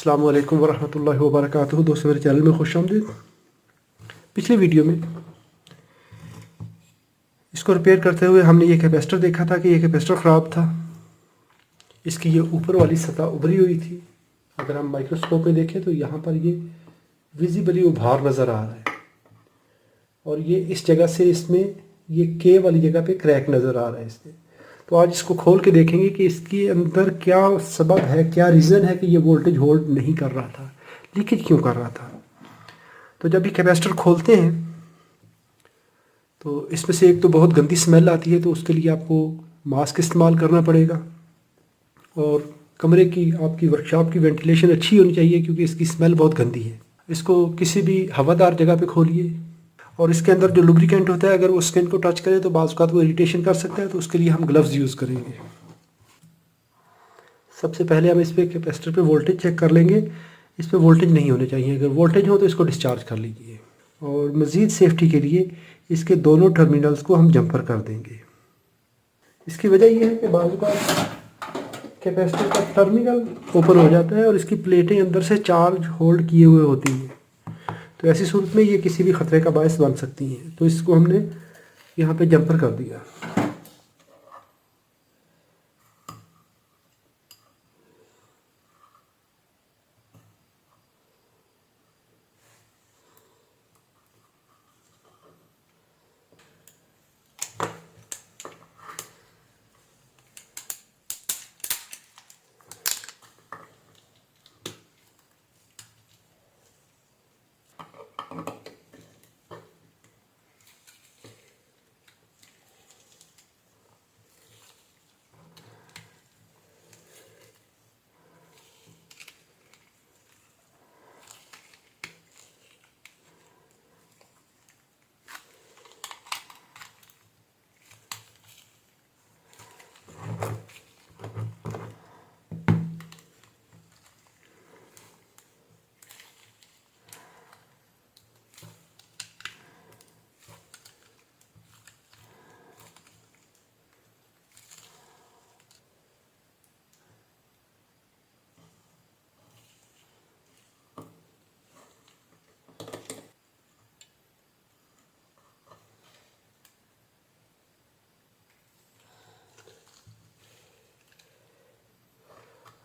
अस्सलामु अलैकुम वरहमतुल्लाहि वबरकातुहू। दोस्तों, मेरे चैनल में खुशामदीद। पिछले वीडियो में इसको रिपेयर करते हुए हमने ये कैपेसिटर देखा था कि ये कैपेसिटर ख़राब था। इसकी ये ऊपर वाली सतह उभरी हुई थी। अगर हम माइक्रोस्कोप में देखें तो यहाँ पर ये विजिबली उभार नज़र आ रहा है और ये इस जगह से इसमें ये के वाली जगह पे क्रैक नज़र आ रहा है इसमें। तो आज इसको खोल के देखेंगे कि इसके अंदर क्या सबब है, क्या रीज़न है कि ये वोल्टेज होल्ड नहीं कर रहा था, लीकेज क्यों कर रहा था। तो जब ये कैपेसिटर खोलते हैं तो इसमें से एक तो बहुत गंदी स्मेल आती है, तो उसके लिए आपको मास्क इस्तेमाल करना पड़ेगा और कमरे की आपकी वर्कशॉप की वेंटिलेशन अच्छी होनी चाहिए क्योंकि इसकी स्मेल बहुत गंदी है। इसको किसी भी हवादार जगह पे खोलिए और इसके अंदर जो लुब्रिकेंट होता है अगर वो स्किन को टच करे तो बाज़ औक़ात वो इरिटेशन कर सकता है, तो उसके लिए हम ग्लव्स यूज़ करेंगे। सबसे पहले हम इस पर कैपेसिटर पे वोल्टेज चेक कर लेंगे। इस पर वोल्टेज नहीं होने चाहिए, अगर वोल्टेज हो तो इसको डिस्चार्ज कर लीजिए। और मज़ीद सेफ्टी के लिए इसके दोनों टर्मिनल्स को हम जंपर कर देंगे। इसकी वजह यह है कि बाज़ औक़ात कैपेसिटर का टर्मिनल ओपन हो जाता है और इसकी प्लेटें अंदर से चार्ज होल्ड किए हुए होती हैं, तो ऐसी सूरत में ये किसी भी ख़तरे का बायस बन सकती हैं। तो इसको हमने यहाँ पे जंपर कर दिया।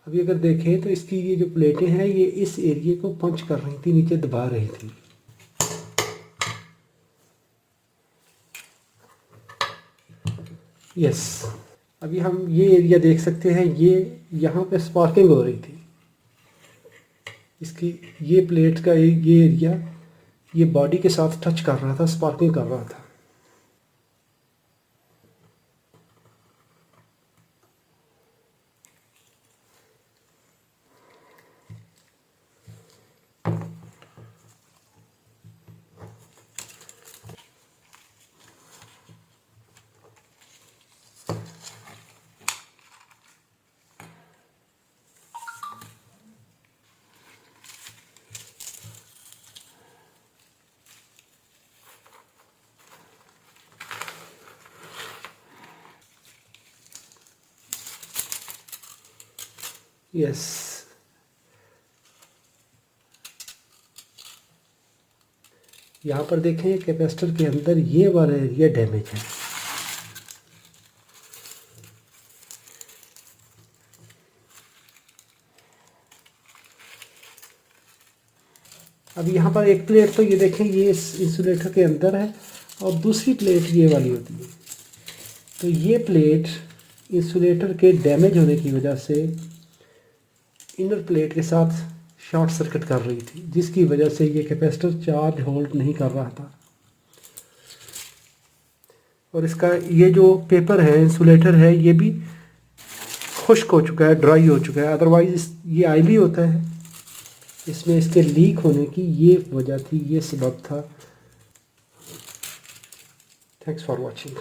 अभी अगर देखें तो इसकी ये जो प्लेटें हैं ये इस एरिए को पंच कर रही थी, नीचे दबा रही थी। यस, अभी हम ये एरिया देख सकते हैं, ये यहाँ पे स्पार्किंग हो रही थी। इसकी ये प्लेट का ये एरिया ये बॉडी के साथ टच कर रहा था, स्पार्किंग कर रहा था। यस, यहाँ पर देखें कैपेसिटर के अंदर ये वाला एरिया डैमेज है। अब यहाँ पर एक प्लेट तो ये देखें ये इस इंसुलेटर के अंदर है और दूसरी प्लेट ये वाली होती है। तो ये प्लेट इंसुलेटर के डैमेज होने की वजह से इनर प्लेट के साथ शॉर्ट सर्किट कर रही थी, जिसकी वजह से ये कैपेसिटर चार्ज होल्ड नहीं कर रहा था। और इसका ये जो पेपर है, इंसुलेटर है, ये भी खुश्क हो चुका है, ड्राई हो चुका है। अदरवाइज़ ये ऑयली होता है। इसमें इसके लीक होने की ये वजह थी, ये सबब था। Thanks for watching.